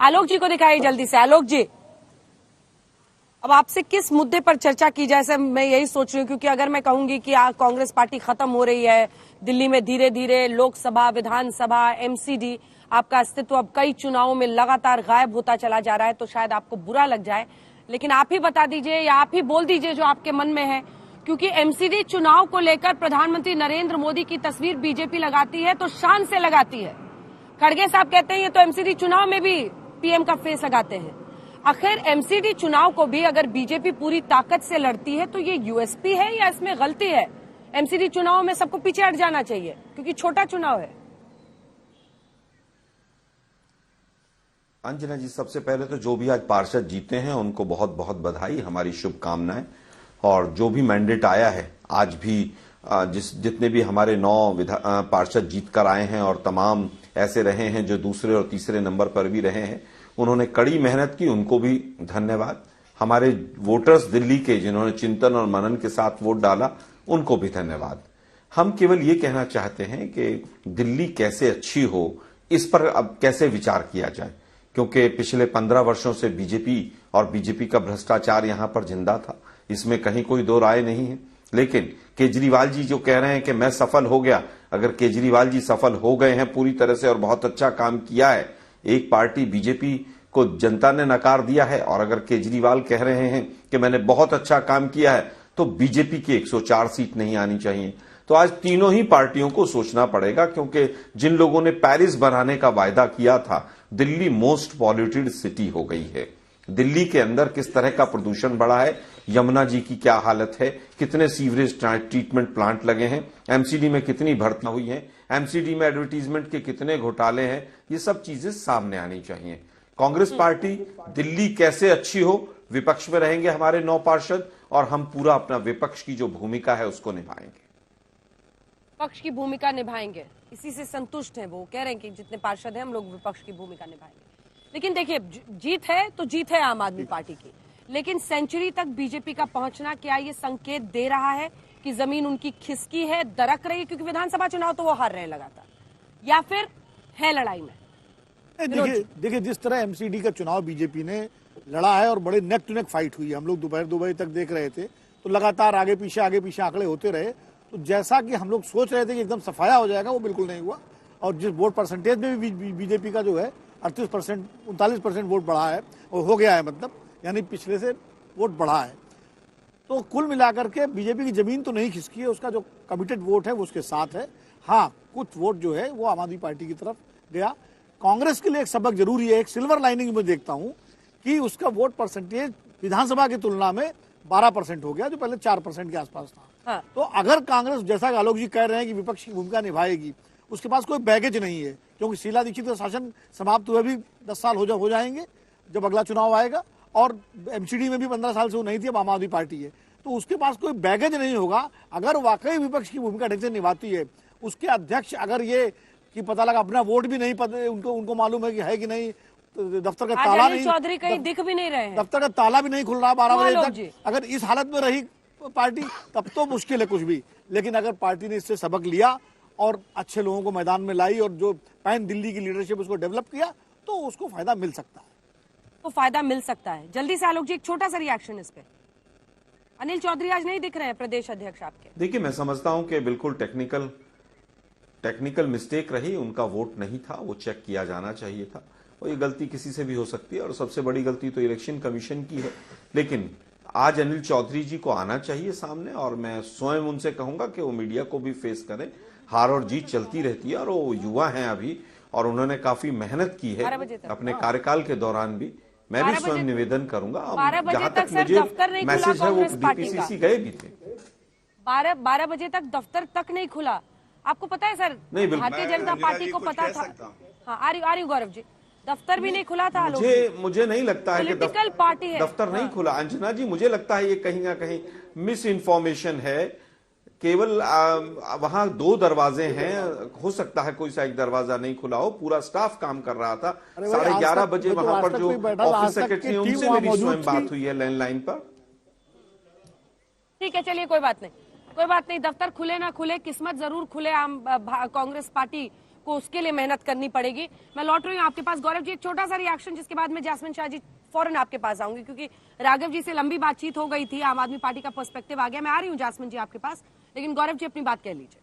आलोक जी को दिखाइए जल्दी से। आलोक जी, अब आपसे किस मुद्दे पर चर्चा की जाए, सर मैं यही सोच रही हूँ, क्योंकि अगर मैं कहूंगी कि कांग्रेस पार्टी खत्म हो रही है दिल्ली में, धीरे धीरे लोकसभा, विधानसभा, एमसीडी, आपका अस्तित्व अब कई चुनावों में लगातार गायब होता चला जा रहा है, तो शायद आपको बुरा लग जाए। लेकिन आप ही बता दीजिए या आप ही बोल दीजिए जो आपके मन में है, क्योंकि एमसीडी चुनाव को लेकर प्रधानमंत्री नरेंद्र मोदी की तस्वीर बीजेपी लगाती है तो शान से लगाती है। खड़गे साहब कहते हैं ये तो एमसीडी चुनाव में भी पीएम का फेस लगाते हैं। आखिर एमसीडी चुनाव को भी अगर बीजेपी पूरी ताकत से लड़ती है तो ये यूएसपी है या इसमें गलती है? एमसीडी चुनाव में सबको पीछे हट जाना चाहिए क्योंकि छोटा चुनाव है। अंजना जी, सबसे पहले तो जो भी आज पार्षद जीते हैं उनको बहुत बहुत बधाई, हमारी शुभकामनाएं। और जो भी मैंडेट आया है, आज भी जितने भी हमारे 9 पार्षद जीत कर आए हैं और तमाम ऐसे रहे हैं जो दूसरे और तीसरे नंबर पर भी रहे हैं, उन्होंने कड़ी मेहनत की, उनको भी धन्यवाद। हमारे वोटर्स दिल्ली के जिन्होंने चिंतन और मनन के साथ वोट डाला, उनको भी धन्यवाद। हम केवल ये कहना चाहते हैं कि दिल्ली कैसे अच्छी हो, इस पर अब कैसे विचार किया जाए, क्योंकि पिछले 15 वर्षों से बीजेपी और बीजेपी का भ्रष्टाचार यहां पर जिंदा था, इसमें कहीं कोई दो राय नहीं है। लेकिन केजरीवाल जी जो कह रहे हैं कि मैं सफल हो गया, अगर केजरीवाल जी सफल हो गए हैं पूरी तरह से और बहुत अच्छा काम किया है, एक पार्टी बीजेपी को जनता ने नकार दिया है, और अगर केजरीवाल कह रहे हैं कि मैंने बहुत अच्छा काम किया है, तो बीजेपी की 104 सीट नहीं आनी चाहिए। तो आज तीनों ही पार्टियों को सोचना पड़ेगा, क्योंकि जिन लोगों ने पेरिस बनाने का वायदा किया था, दिल्ली मोस्ट पॉल्यूटेड सिटी हो गई है। दिल्ली के अंदर किस तरह का प्रदूषण बढ़ा है, यमुना जी की क्या हालत है, कितने सीवरेज ट्रीटमेंट प्लांट लगे हैं, एमसीडी में कितनी भर्तियां हुई हैं, एमसीडी में एडवर्टीजमेंट के कितने घोटाले हैं, ये सब चीजें सामने आनी चाहिए। कांग्रेस पार्टी दिल्ली कैसे अच्छी हो, विपक्ष में रहेंगे हमारे 9 पार्षद, और हम पूरा अपना विपक्ष की जो भूमिका है उसको निभाएंगे। विपक्ष की भूमिका निभाएंगे, इसी से संतुष्ट हैं वो। कह रहे हैं कि जितने पार्षद हैं हम लोग विपक्ष की भूमिका निभाएंगे। लेकिन देखिए, जीत है तो जीत है आम आदमी पार्टी की, लेकिन सेंचुरी तक बीजेपी का पहुंचना क्या ये संकेत दे रहा है कि जमीन उनकी खिसकी है, दरक रही है? क्योंकि विधानसभा चुनाव तो वो हार रहे हैं लगातार, या फिर है लड़ाई में? देखिए जिस तरह एमसीडी का चुनाव बीजेपी ने लड़ा है और बड़े नेक टू नेक फाइट हुई है, हम लोग दोपहर 2 बजे तक देख रहे थे, तो लगातार आगे पीछे आंकड़े होते रहे। तो जैसा कि हम लोग सोच रहे थे कि एकदम सफाया हो जाएगा, वो बिल्कुल नहीं हुआ। और जिस वोट परसेंटेज में भी बीजेपी का जो है 38%, 39% वोट बढ़ा है, वो हो गया है, मतलब यानी पिछले से वोट बढ़ा है। तो कुल मिलाकर के बीजेपी की जमीन तो नहीं खिसकी है, उसका जो कमिटेड वोट है वो उसके साथ है। हाँ, कुछ वोट जो है वो आम आदमी पार्टी की तरफ गया। कांग्रेस के लिए एक सबक जरूरी है, एक सिल्वर लाइनिंग में देखता हूं कि उसका वोट परसेंटेज विधानसभा की तुलना में 12% हो गया, जो पहले 4% के आसपास था। हाँ। तो अगर कांग्रेस, जैसा आलोक जी कह रहे हैं कि विपक्ष की भूमिका निभाएगी, उसके पास कोई बैगेज नहीं है, क्योंकि शीला दीक्षित का शासन समाप्त हुए भी 10 साल हो जाएंगे जब अगला चुनाव आएगा, और एमसीडी में भी 15 साल से वो नहीं थी, अब आम आदमी पार्टी है। तो उसके पास कोई बैगेज नहीं होगा। अगर वाकई विपक्ष की भूमिका ढंग से निभाती है, उसके अध्यक्ष अगर ये कि पता लगा अपना वोट भी नहीं उनको मालूम है कि नहीं, तो दफ्तर का ताला नहीं, चौधरी कहीं दिख भी नहीं रहे हैं, दफ्तर का ताला भी नहीं खुल रहा 12 बजे तक, अगर इस हालत में रही पार्टी, तब तो मुश्किल है कुछ भी। लेकिन अगर पार्टी ने इससे सबक लिया और अच्छे लोगों को मैदान में लाई और जो पैन दिल्ली की लीडरशिप उसको डेवलप किया, तो उसको फायदा मिल सकता है। तो फायदा मिल सकता है। जल्दी से आलोक जी एक छोटा सा रिएक्शन इस पे। अनिल चौधरी आज नहीं दिख रहे हैं प्रदेश अध्यक्ष आपके। देखिए, मैं समझता हूं कि बिल्कुल टेक्निकल मिस्टेक रही, उनका वोट नहीं था, वो चेक किया जाना चाहिए था, और ये गलती किसी से भी हो सकती है, और सबसे बड़ी गलती तो इलेक्शन कमीशन की है। लेकिन आज अनिल चौधरी जी को आना चाहिए सामने, और मैं स्वयं उनसे कहूंगा कि वो मीडिया को भी फेस करें। हार और जीत चलती रहती है, और वो युवा हैं अभी, और उन्होंने काफी मेहनत की है अपने कार्यकाल के दौरान भी। मैं भी स्वयं निवेदन करूंगा, जहां तक मुझे मैसेज है वो डीपीसीसी गए भी थे। 12 बजे तक दफ्तर तक नहीं खुला, आपको पता है सर? भारतीय जनता पार्टी को पता था। हाँ, आ रही गौरव जी, दफ्तर भी नहीं खुला था। मुझे नहीं लगता है कि पॉलिटिकल पार्टी है, दफ्तर नहीं खुला। अंजना जी, मुझे लगता है ये कहीं ना कहीं मिस इन्फॉर्मेशन है। केवल वहां 2 दरवाजे हैं, हो सकता है कोई सा एक दरवाजा नहीं खुला हो, पूरा स्टाफ काम कर रहा था। 11:30 बजे वहां पर जो ऑफिस सेक्रेटरी, उनसे मेरी स्वयं बात हुई है लैंडलाइन पर। ठीक है, चलिए कोई बात नहीं, दफ्तर खुले ना खुले, किस्मत जरूर खुले आम कांग्रेस पार्टी आपको उसके लिए मेहनत करनी पड़ेगी। मैं लौट रही हूँ आपके पास गौरव जी, एक छोटा सा रिएक्शन, जिसके बाद मैं जैस्मिन शाह जी फौरन आपके पास आऊंगी, क्योंकि राघव जी से लंबी बातचीत हो गई थी, आम आदमी पार्टी का पर्सपेक्टिव आ गया। मैं आ रही हूँ जैस्मिन जी आपके पास, लेकिन गौरव जी अपनी बात कह लीजिए।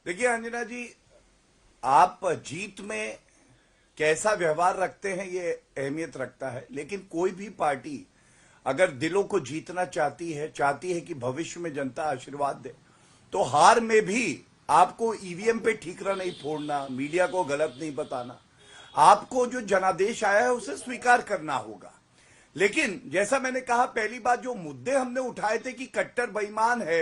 देखिए अंजना जी, आप जीत में कैसा व्यवहार रखते हैं ये अहमियत रखता है, लेकिन कोई भी पार्टी अगर दिलों को जीतना चाहती है कि भविष्य में जनता आशीर्वाद दे, तो हार में भी आपको ईवीएम पे ठीकरा नहीं फोड़ना, मीडिया को गलत नहीं बताना, आपको जो जनादेश आया है उसे स्वीकार करना होगा। लेकिन जैसा मैंने कहा, पहली बात जो मुद्दे हमने उठाए थे कि कट्टर बेईमान है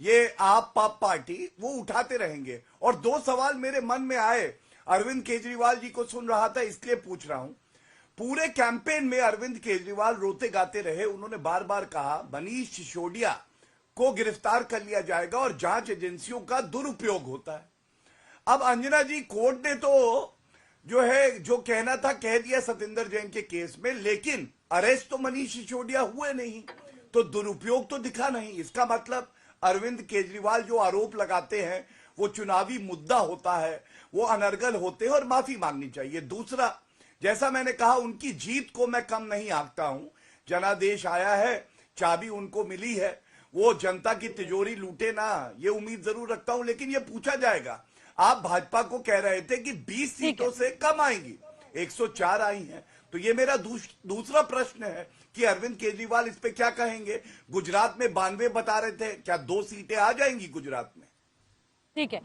ये आप पाप पार्टी, वो उठाते रहेंगे। और दो सवाल मेरे मन में आए, अरविंद केजरीवाल जी को सुन रहा था इसलिए पूछ रहा हूं। पूरे कैंपेन में अरविंद केजरीवाल रोते गाते रहे, उन्होंने बार बार कहा मनीष सिसोदिया को गिरफ्तार कर लिया जाएगा और जांच एजेंसियों का दुरुपयोग होता है। अब अंजना जी, कोर्ट ने तो जो कहना था कह दिया सतिंदर जैन के केस में, लेकिन अरेस्ट तो मनीष सिसोदिया हुए नहीं, तो दुरुपयोग तो दिखा नहीं। इसका मतलब अरविंद केजरीवाल जो आरोप लगाते हैं वो चुनावी मुद्दा होता है, वो अनर्गल होते हैं और माफी मांगनी चाहिए। दूसरा, जैसा मैंने कहा, उनकी जीत को मैं कम नहीं आंकता हूं। जनादेश आया है, चाबी उनको मिली है, वो जनता की तिजोरी लूटे ना, ये उम्मीद जरूर रखता हूं। लेकिन ये पूछा जाएगा, आप भाजपा को कह रहे थे कि 20 सीटों से कम आएंगी, 104 आई हैं, तो ये मेरा दूसरा प्रश्न है कि अरविंद केजरीवाल इस पे क्या कहेंगे। गुजरात में 92 बता रहे थे, क्या 2 सीटें आ जाएंगी गुजरात में? ठीक है।